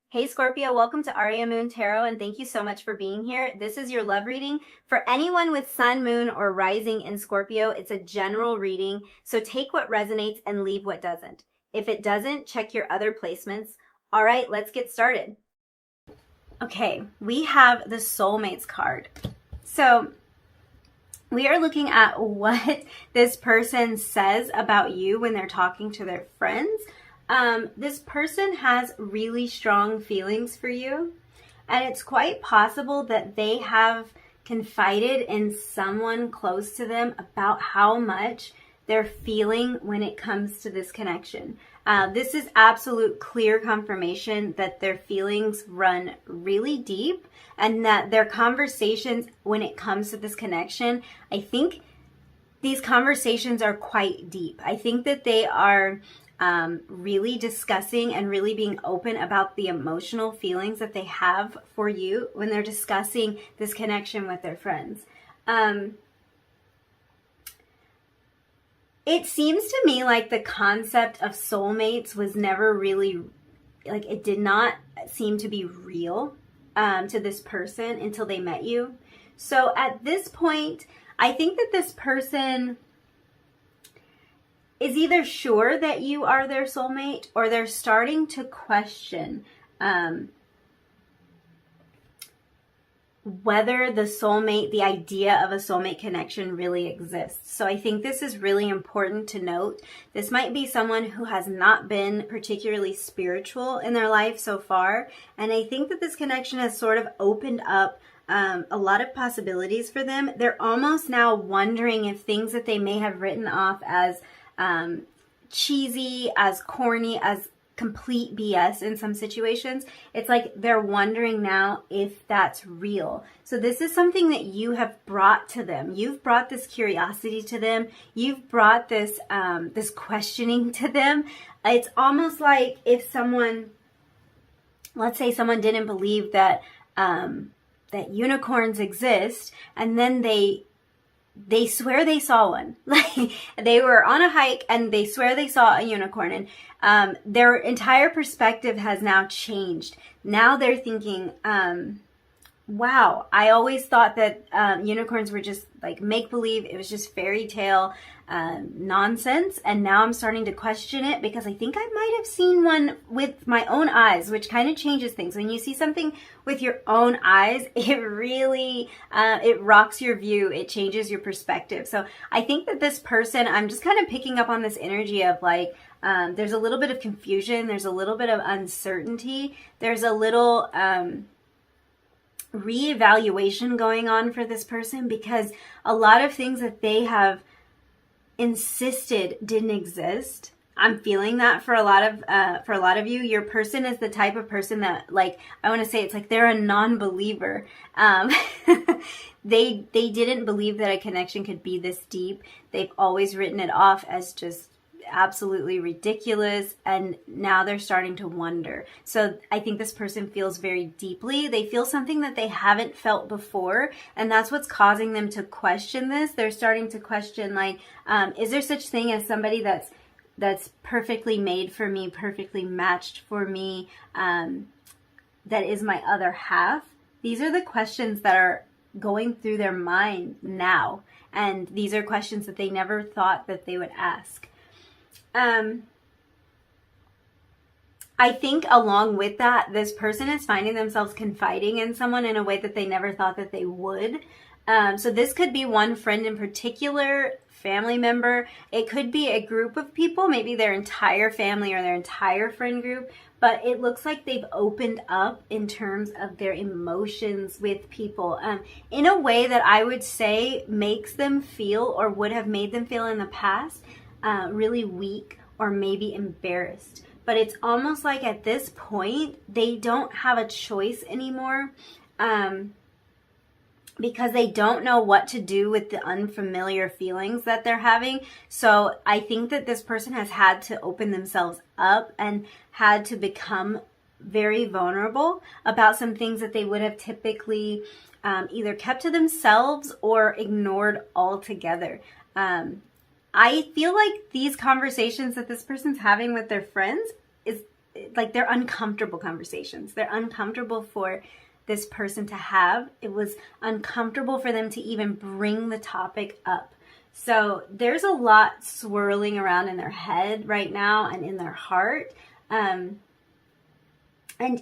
Hey Scorpio, welcome to Aria Moon Tarot, and thank you so much for being here. This is your love reading for anyone with Sun, Moon, or Rising in Scorpio. It's a general reading, so take what resonates and leave what doesn't. If it doesn't, check your other placements. All right, let's get started. Okay, we have the Soulmates card. So we are looking at what this person says about you when they're talking to their friends. This person has really strong feelings for you, and it's quite possible that they have confided in someone close to them about how much they're feeling when it comes to this connection. This is absolute clear confirmation that their feelings run really deep, and that their conversations when it comes to this connection, I think these conversations are quite deep. I think that they are really discussing and really being open about the emotional feelings that they have for you when they're discussing this connection with their friends. It seems to me like the concept of soulmates was never really, like, it did not seem to be real to this person until they met you. So at this point, I think that this person is either sure that you are their soulmate, or they're starting to question whether the idea of a soulmate connection really exists. So I think this is really important to note. This might be someone who has not been particularly spiritual in their life so far, and I think that this connection has sort of opened up a lot of possibilities for them. They're almost now wondering if things that they may have written off as cheesy, as corny, as complete BS in some situations, it's like they're wondering now if that's real. So this is something that you have brought to them. You've brought this curiosity to them. You've brought this this questioning to them. It's almost like if someone, let's say someone didn't believe that that unicorns exist, and then they swear they saw one. Like, they were on a hike and they swear they saw a unicorn, and their entire perspective has now changed. Now they're thinking, wow, I always thought that unicorns were just like make-believe. It was just fairy tale nonsense, and now I'm starting to question it because I think I might have seen one with my own eyes, which kind of changes things. When you see something with your own eyes, it really it rocks your view. It changes your perspective. So I think that this person, I'm just kind of picking up on this energy of like, there's a little bit of confusion, there's a little bit of uncertainty, there's a little reevaluation going on for this person, because a lot of things that they have insisted didn't exist. I'm feeling that for a lot of you. Your person is the type of person that, like, I want to say it's like they're a non-believer. They didn't believe that a connection could be this deep. They've always written it off as just absolutely ridiculous, and now they're starting to wonder. So I think this person feels very deeply. They feel something that they haven't felt before, and that's what's causing them to question this. They're starting to question, like, is there such thing as somebody that's perfectly made for me, perfectly matched for me, that is my other half? These are the questions that are going through their mind now, and these are questions that they never thought that they would ask. I think along with that, this person is finding themselves confiding in someone in a way that they never thought that they would. So this could be one friend in particular, family member. It could be a group of people, maybe their entire family or their entire friend group. But it looks like they've opened up in terms of their emotions with people in a way that I would say makes them feel, or would have made them feel in the past, really weak or maybe embarrassed. But it's almost like at this point they don't have a choice anymore, because they don't know what to do with the unfamiliar feelings that they're having. So I think that this person has had to open themselves up and had to become very vulnerable about some things that they would have typically either kept to themselves or ignored altogether. I feel like these conversations that this person's having with their friends like they're uncomfortable conversations. They're uncomfortable for this person to have. It was uncomfortable for them to even bring the topic up. So there's a lot swirling around in their head right now and in their heart. And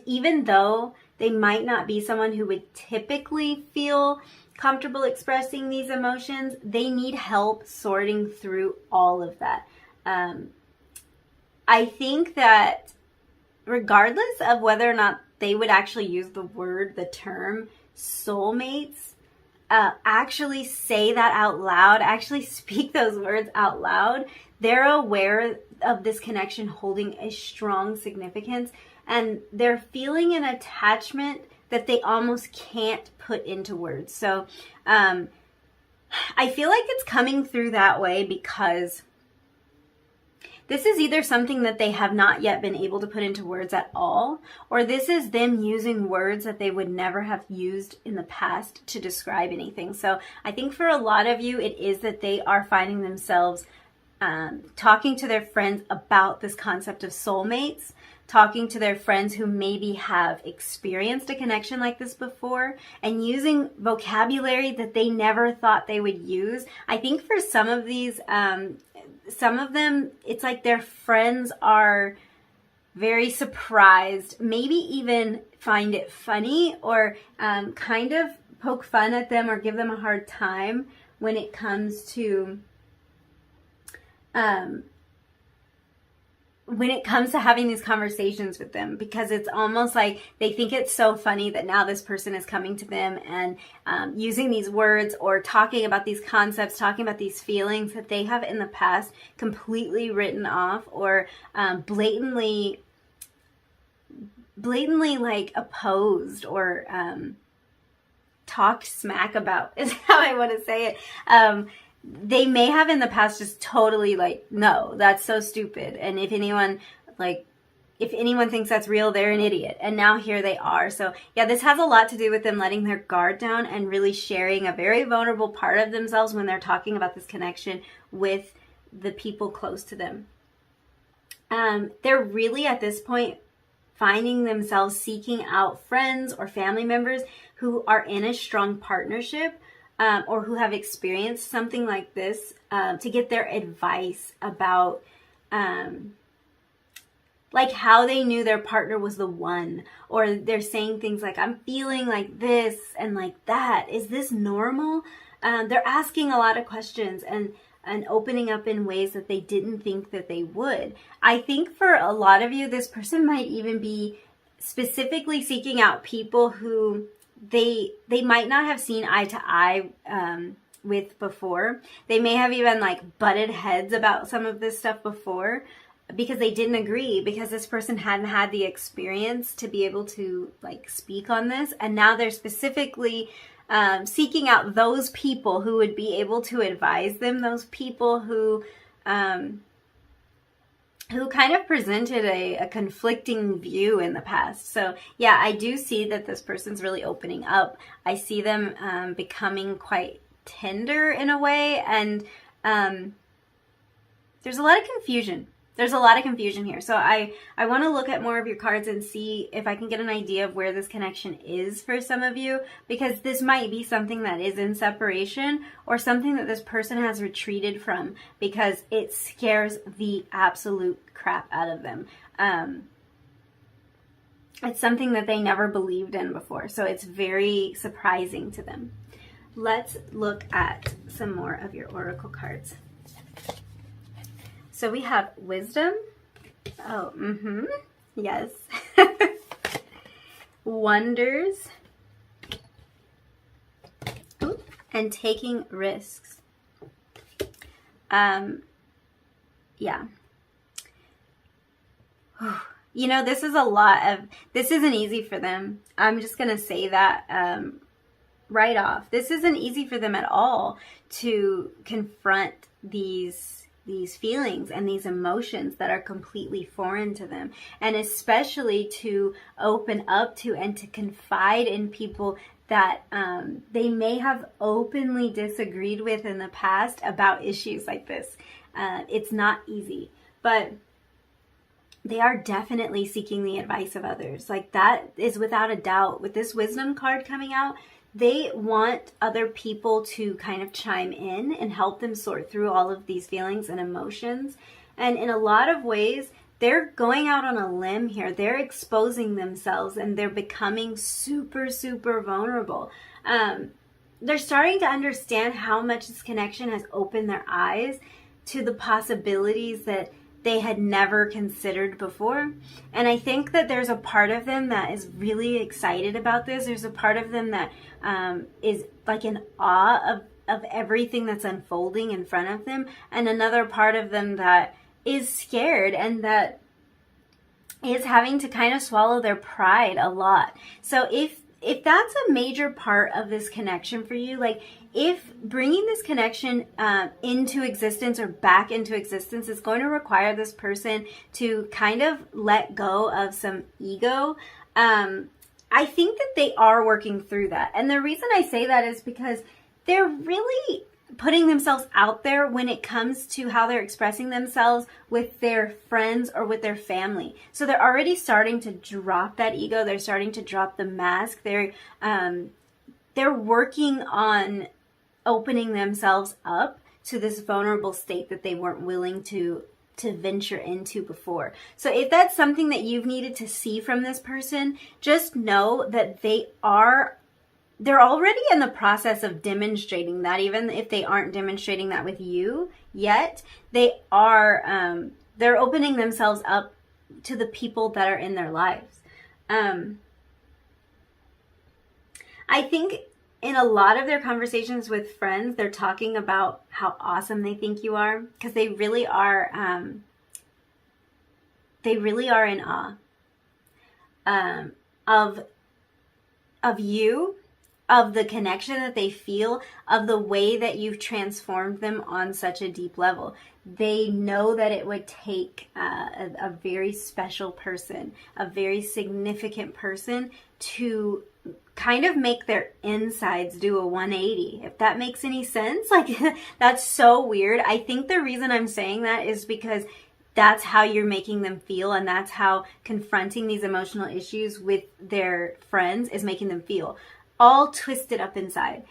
even though they might not be someone who would typically feel comfortable expressing these emotions, they need help sorting through all of that. I think that regardless of whether or not they would actually use the term soulmates, actually say that out loud, actually speak those words out loud, they're aware of this connection holding a strong significance, and they're feeling an attachment that they almost can't put into words. So I feel like it's coming through that way because this is either something that they have not yet been able to put into words at all, or this is them using words that they would never have used in the past to describe anything. So I think for a lot of you, it is that they are finding themselves talking to their friends about this concept of soulmates, talking to their friends who maybe have experienced a connection like this before, and using vocabulary that they never thought they would use. I think for some of these, some of them, it's like their friends are very surprised, maybe even find it funny, or kind of poke fun at them or give them a hard time when it comes to having these conversations with them, because it's almost like they think it's so funny that now this person is coming to them and using these words or talking about these concepts, talking about these feelings that they have in the past completely written off, or blatantly like opposed or talked smack about, is how I want to say it. They may have in the past just totally like, no, that's so stupid. And if anyone thinks that's real, they're an idiot. And now here they are. So yeah, this has a lot to do with them letting their guard down and really sharing a very vulnerable part of themselves when they're talking about this connection with the people close to them. They're really at this point finding themselves seeking out friends or family members who are in a strong partnership, or who have experienced something like this, to get their advice about like how they knew their partner was the one. Or they're saying things like, I'm feeling like this and like that. Is this normal? They're asking a lot of questions and opening up in ways that they didn't think that they would. I think for a lot of you, this person might even be specifically seeking out people who they might not have seen eye to eye with before. They may have even like butted heads about some of this stuff before because they didn't agree, because this person hadn't had the experience to be able to like speak on this. And now they're specifically seeking out those people who would be able to advise them, those people who kind of presented a conflicting view in the past. So yeah, I do see that this person's really opening up. I see them becoming quite tender in a way, and there's a lot of confusion. There's a lot of confusion here. So I want to look at more of your cards and see if I can get an idea of where this connection is for some of you, because this might be something that is in separation, or something that this person has retreated from because it scares the absolute crap out of them. It's something that they never believed in before, so it's very surprising to them. Let's look at some more of your oracle cards. So we have wisdom. Oh, yes. Wonders. Ooh, and taking risks. Yeah. You know, this isn't easy for them. I'm just going to say that right off. This isn't easy for them at all to confront these feelings and these emotions that are completely foreign to them, and especially to open up to and to confide in people that they may have openly disagreed with in the past about issues like this. It's not easy, but they are definitely seeking the advice of others. Like, that is without a doubt. With this wisdom card coming out, they want other people to kind of chime in and help them sort through all of these feelings and emotions. And in a lot of ways, they're going out on a limb here. They're exposing themselves and they're becoming super, super vulnerable. They're starting to understand how much this connection has opened their eyes to the possibilities that they had never considered before. And I think that there's a part of them that is really excited about this. There's a part of them that is like in awe of everything that's unfolding in front of them. And another part of them that is scared and that is having to kind of swallow their pride a lot. So if that's a major part of this connection for you, like if bringing this connection into existence or back into existence is going to require this person to kind of let go of some ego, I think that they are working through that. And the reason I say that is because they're really putting themselves out there when it comes to how they're expressing themselves with their friends or with their family. So they're already starting to drop that ego. They're starting to drop the mask. They're working on opening themselves up to this vulnerable state that they weren't willing to venture into before. So if that's something that you've needed to see from this person, just know that they're already in the process of demonstrating that. Even if they aren't demonstrating that with you yet, they are, they're opening themselves up to the people that are in their lives. I think in a lot of their conversations with friends, they're talking about how awesome they think you are, because they really are in awe of you, of the connection that they feel, of the way that you've transformed them on such a deep level. They know that it would take a very special person, a very significant person, to kind of make their insides do a 180, if that makes any sense. Like, that's so weird. I think the reason I'm saying that is because that's how you're making them feel, and that's how confronting these emotional issues with their friends is making them feel. All twisted up inside.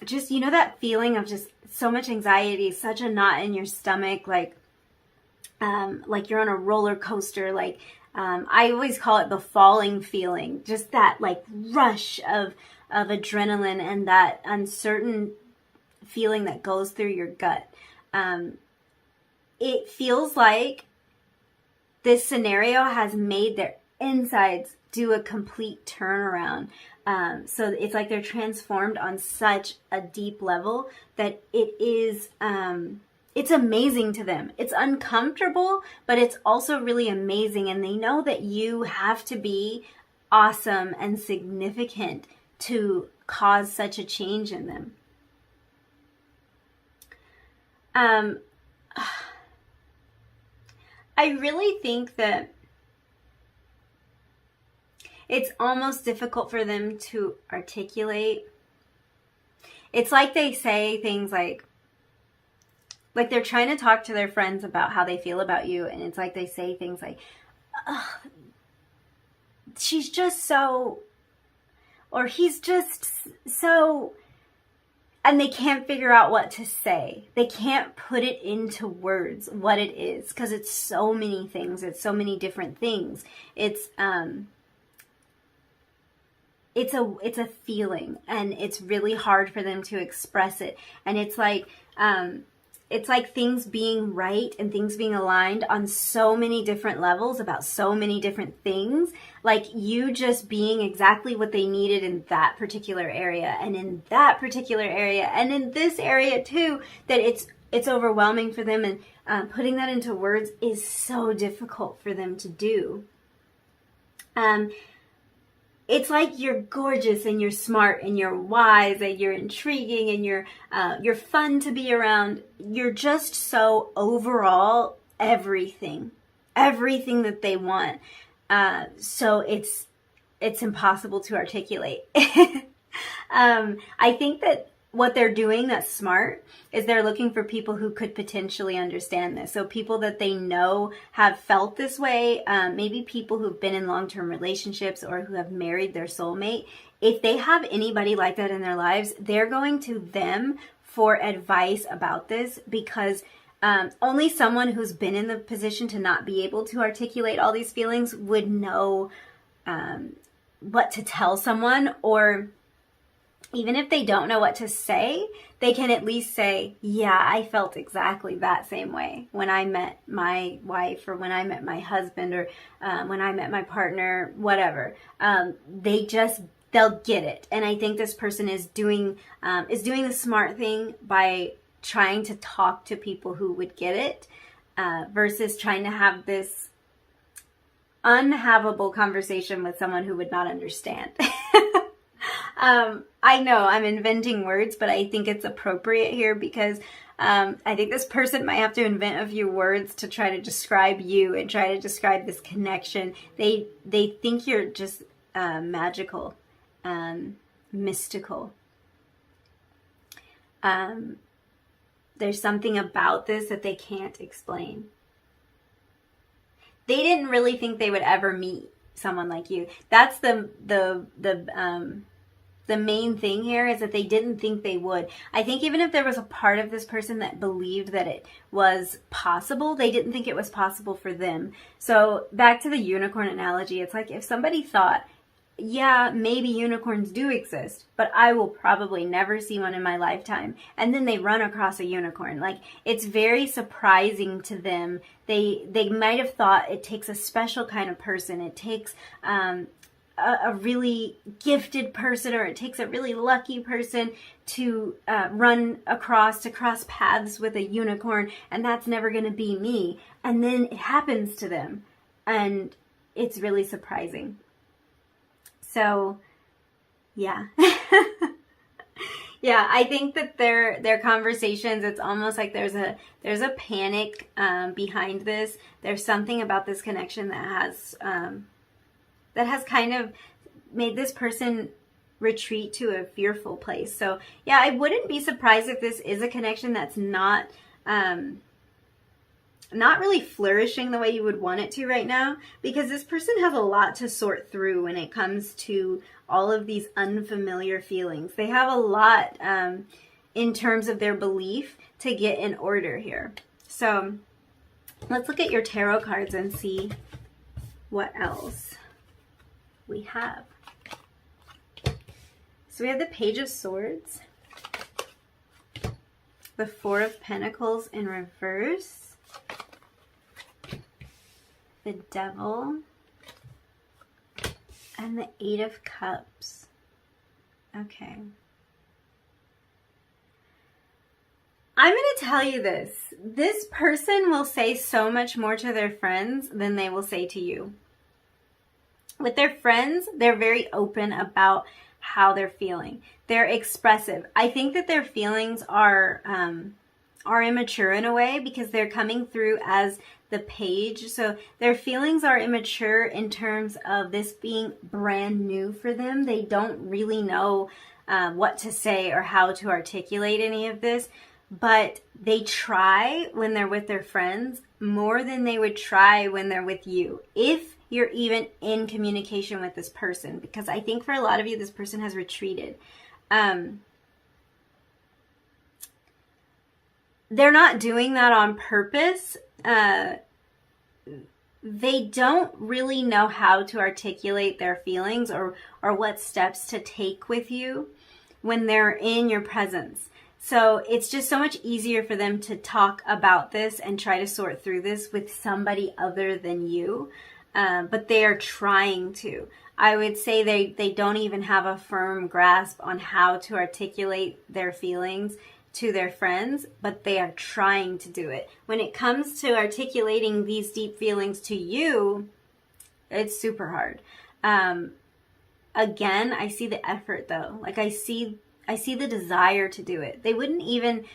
Just, you know, that feeling of just so much anxiety, such a knot in your stomach, like you're on a roller coaster. Like, I always call it the falling feeling, just that like rush of adrenaline and that uncertain feeling that goes through your gut. It feels like this scenario has made their insides do a complete turnaround. So it's like they're transformed on such a deep level that it is, it's amazing to them. It's uncomfortable, but it's also really amazing. And they know that you have to be awesome and significant to cause such a change in them. I really think that it's almost difficult for them to articulate. It's like they say things like they're trying to talk to their friends about how they feel about you, and it's like they say things like, she's just so, or he's just so, and they can't figure out what to say. They can't put it into words what it is, because it's so many things. It's so many different things. It's a feeling, and it's really hard for them to express it. And it's like things being right and things being aligned on so many different levels about so many different things. Like you just being exactly what they needed in that particular area, and in that particular area, and in this area too, that it's overwhelming for them. And putting that into words is so difficult for them to do. It's like you're gorgeous and you're smart and you're wise and you're intriguing and you're fun to be around. You're just so overall everything that they want. So it's impossible to articulate. I think that what they're doing that's smart is they're looking for people who could potentially understand this. So people that they know have felt this way, maybe people who've been in long-term relationships or who have married their soulmate. If they have anybody like that in their lives, they're going to them for advice about this, because only someone who's been in the position to not be able to articulate all these feelings would know what to tell someone, or even if they don't know what to say, they can at least say, yeah, I felt exactly that same way when I met my wife, or when I met my husband, or when I met my partner, whatever. They'll get it. And I think this person is doing the smart thing by trying to talk to people who would get it, versus trying to have this unhavable conversation with someone who would not understand. I know I'm inventing words, but I think it's appropriate here because I think this person might have to invent a few words to try to describe you and try to describe this connection. They think you're just magical, mystical. There's something about this that they can't explain. They didn't really think they would ever meet someone like you. That's the main thing here, is that they didn't think they would. I think even if there was a part of this person that believed that it was possible, they didn't think it was possible for them. So back to the unicorn analogy, it's like if somebody thought, yeah, maybe unicorns do exist, but I will probably never see one in my lifetime. And then they run across a unicorn. Like, it's very surprising to them. They might have thought it takes a special kind of person. It takes a really gifted person, or it takes a really lucky person to cross paths with a unicorn, and that's never going to be me. And then it happens to them, and it's really surprising. So, yeah. Yeah, I think that their conversations, it's almost like there's a panic behind this. There's something about this connection that has kind of made this person retreat to a fearful place. So, yeah, I wouldn't be surprised if this is a connection that's not really flourishing the way you would want it to right now, because this person has a lot to sort through when it comes to all of these unfamiliar feelings. They have a lot in terms of their belief to get in order here. So let's look at your tarot cards and see what else we have. So we have the Page of Swords, the Four of Pentacles in reverse, the Devil, and the Eight of Cups. Okay. I'm going to tell you this. This person will say so much more to their friends than they will say to you. With their friends, they're very open about how they're feeling. They're expressive. I think that their feelings are immature in a way, because they're coming through as the Page. So their feelings are immature in terms of this being brand new for them. They don't really know what to say or how to articulate any of this, but they try when they're with their friends more than they would try when they're with you, if you're even in communication with this person, because I think for a lot of you, this person has retreated. They're not doing that on purpose. They don't really know how to articulate their feelings or what steps to take with you when they're in your presence. So it's just so much easier for them to talk about this and try to sort through this with somebody other than you. But they are trying to. I would say they don't even have a firm grasp on how to articulate their feelings to their friends, but they are trying to do it. When it comes to articulating these deep feelings to you, it's super hard. Again, I see the effort though. Like I see the desire to do it. They wouldn't even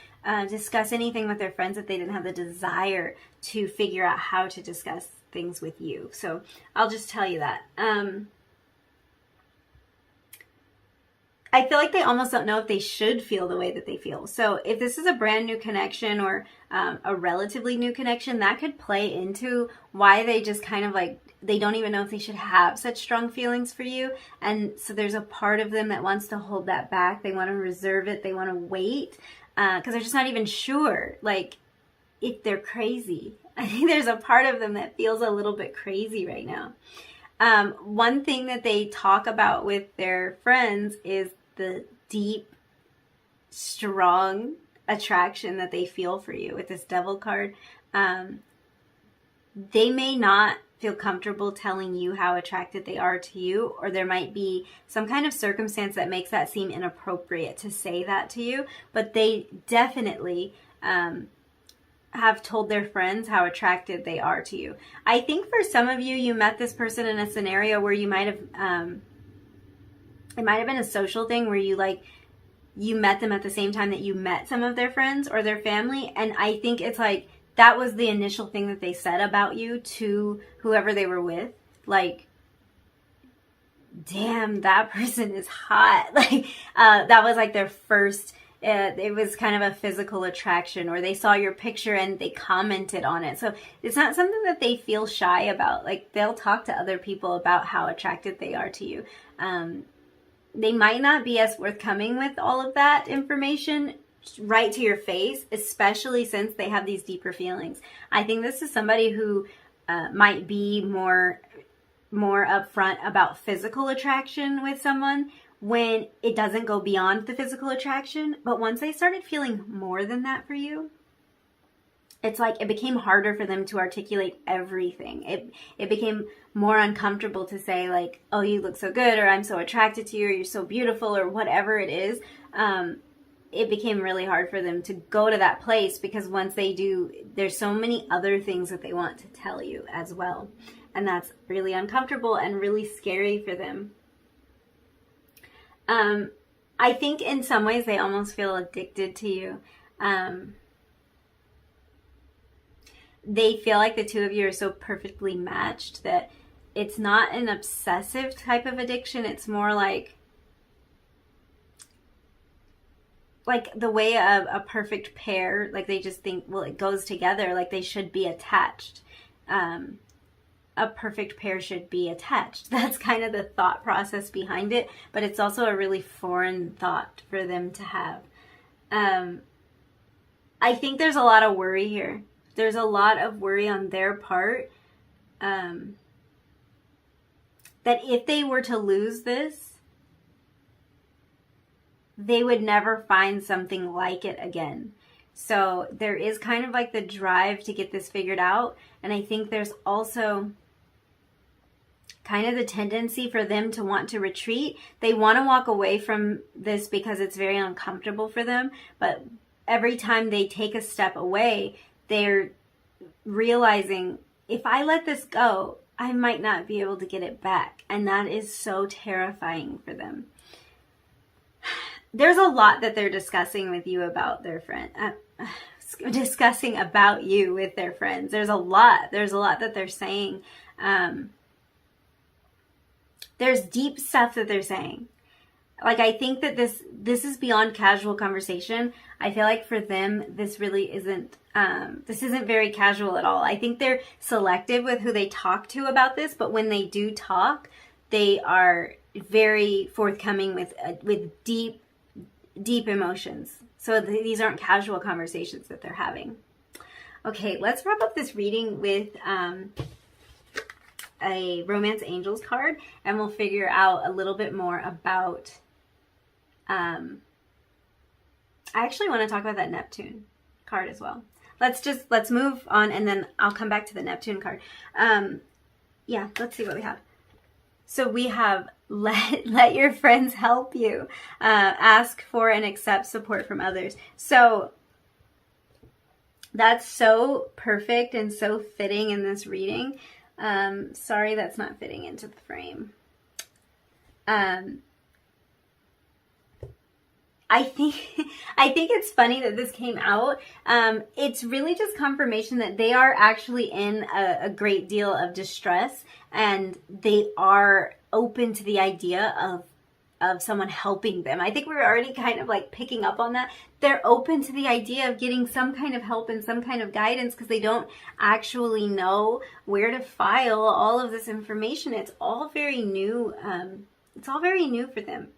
discuss anything with their friends if they didn't have the desire to figure out how to discuss things with you. So I'll just tell you that. I feel like they almost don't know if they should feel the way that they feel. So if this is a brand new connection or a relatively new connection, that could play into why they just kind of like, they don't even know if they should have such strong feelings for you. And so there's a part of them that wants to hold that back. They want to reserve it. They want to wait because they're just not even sure, like, if they're crazy. I think there's a part of them that feels a little bit crazy right now. One thing that they talk about with their friends is the deep, strong attraction that they feel for you with this Devil card. They may not feel comfortable telling you how attracted they are to you, or there might be some kind of circumstance that makes that seem inappropriate to say that to you, but they definitely have told their friends how attracted they are to you. I think for some of you, you met this person in a scenario where you might have, it might have been a social thing where you met them at the same time that you met some of their friends or their family. And I think it's like, that was the initial thing that they said about you to whoever they were with. Like, damn, that person is hot. Like, that was like their first, it was kind of a physical attraction, or they saw your picture and they commented on it. So it's not something that they feel shy about. Like, they'll talk to other people about how attracted they are to you. They might not be as forthcoming with all of that information right to your face, especially since they have these deeper feelings. I think this is somebody who might be more upfront about physical attraction with someone when it doesn't go beyond the physical attraction. But once they started feeling more than that for you, it's like it became harder for them to articulate everything. It became more uncomfortable to say, like, oh, you look so good, or I'm so attracted to you, or you're so beautiful, or whatever it is. It became really hard for them to go to that place, because once they do, there's so many other things that they want to tell you as well. And that's really uncomfortable and really scary for them. I think in some ways they almost feel addicted to you. They feel like the two of you are so perfectly matched that it's not an obsessive type of addiction. It's more like the way a perfect pair, like they just think, well, it goes together, like they should be attached. A perfect pair should be attached. That's kind of the thought process behind it, but it's also a really foreign thought for them to have. I think there's a lot of worry here. There's a lot of worry on their part, that if they were to lose this, they would never find something like it again. So there is kind of like the drive to get this figured out. And I think there's also kind of the tendency for them to want to retreat. They want to walk away from this because it's very uncomfortable for them. But every time they take a step away, they're realizing, if I let this go, I might not be able to get it back. And that is so terrifying for them. There's a lot that they're discussing with you about their friend, discussing about you with their friends. There's a lot that they're saying. There's deep stuff that they're saying. Like, I think that this is beyond casual conversation. I feel like for them, this really isn't, this isn't very casual at all. I think they're selective with who they talk to about this, but when they do talk, they are very forthcoming with deep emotions. So these aren't casual conversations that they're having. Okay, let's wrap up this reading with a Romance Angels card, and we'll figure out a little bit more about, I actually want to talk about that Neptune card as well. Let's move on, and then I'll come back to the Neptune card. Yeah, let's see what we have. So we have let your friends help you. Ask for and accept support from others. So that's so perfect and so fitting in this reading. Sorry, that's not fitting into the frame. I think it's funny that this came out. It's really just confirmation that they are actually in a great deal of distress, and they are open to the idea of someone helping them. I think we're already kind of like picking up on that. They're open to the idea of getting some kind of help and some kind of guidance because they don't actually know where to file all of this information. It's all very new. It's all very new for them.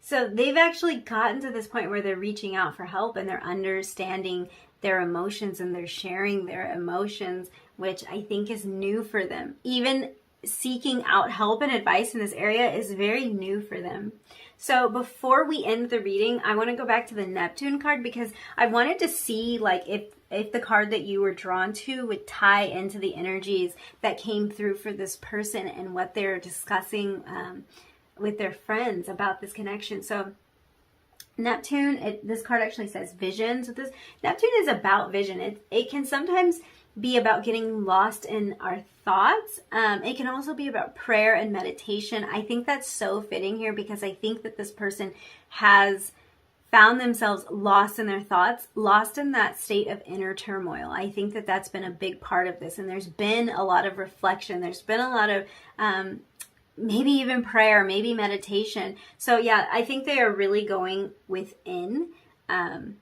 So they've actually gotten to this point where they're reaching out for help and they're understanding their emotions and they're sharing their emotions, which I think is new for them. Even seeking out help and advice in this area is very new for them. So before we end the reading, I want to go back to the Neptune card because I wanted to see like if the card that you were drawn to would tie into the energies that came through for this person and what they're discussing with their friends about this connection. So Neptune, this card actually says vision. So this Neptune is about vision. It can sometimes be about getting lost in our thoughts. It can also be about prayer and meditation. I think that's so fitting here because I think that this person has found themselves lost in their thoughts, lost in that state of inner turmoil. I think that that's been a big part of this. And there's been a lot of reflection. There's been a lot of maybe even prayer, maybe meditation. So yeah, I think they are really going within, and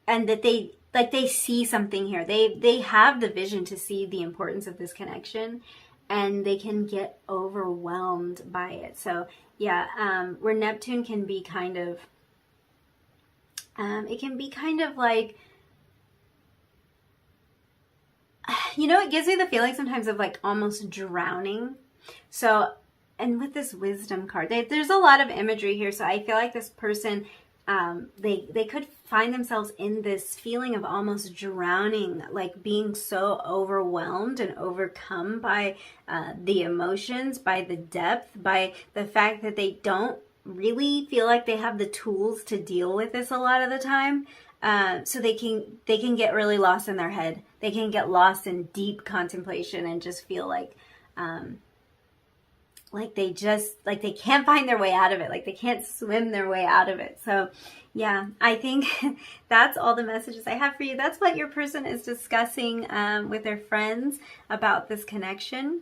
that they see something here. They have the vision to see the importance of this connection, and they can get overwhelmed by it. So yeah, where Neptune can be kind of, it can be kind of like, you know, it gives me the feeling sometimes of like almost drowning. So, and with this wisdom card, there's a lot of imagery here. So I feel like this person, they could find themselves in this feeling of almost drowning, like being so overwhelmed and overcome by the emotions, by the depth, by the fact that they don't really feel like they have the tools to deal with this a lot of the time. So they can get really lost in their head. They can get lost in deep contemplation and just feel like they can't find their way out of it. Like they can't swim their way out of it. So yeah, I think that's all the messages I have for you. That's what your person is discussing with their friends about this connection.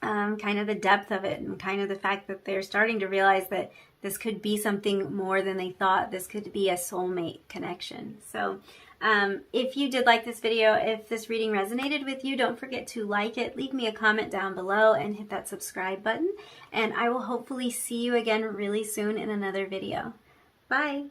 Kind of the depth of it and kind of the fact that they're starting to realize that this could be something more than they thought. This could be a soulmate connection. So if you did like this video, if this reading resonated with you, don't forget to like it, leave me a comment down below, and hit that subscribe button. And I will hopefully see you again really soon in another video. Bye!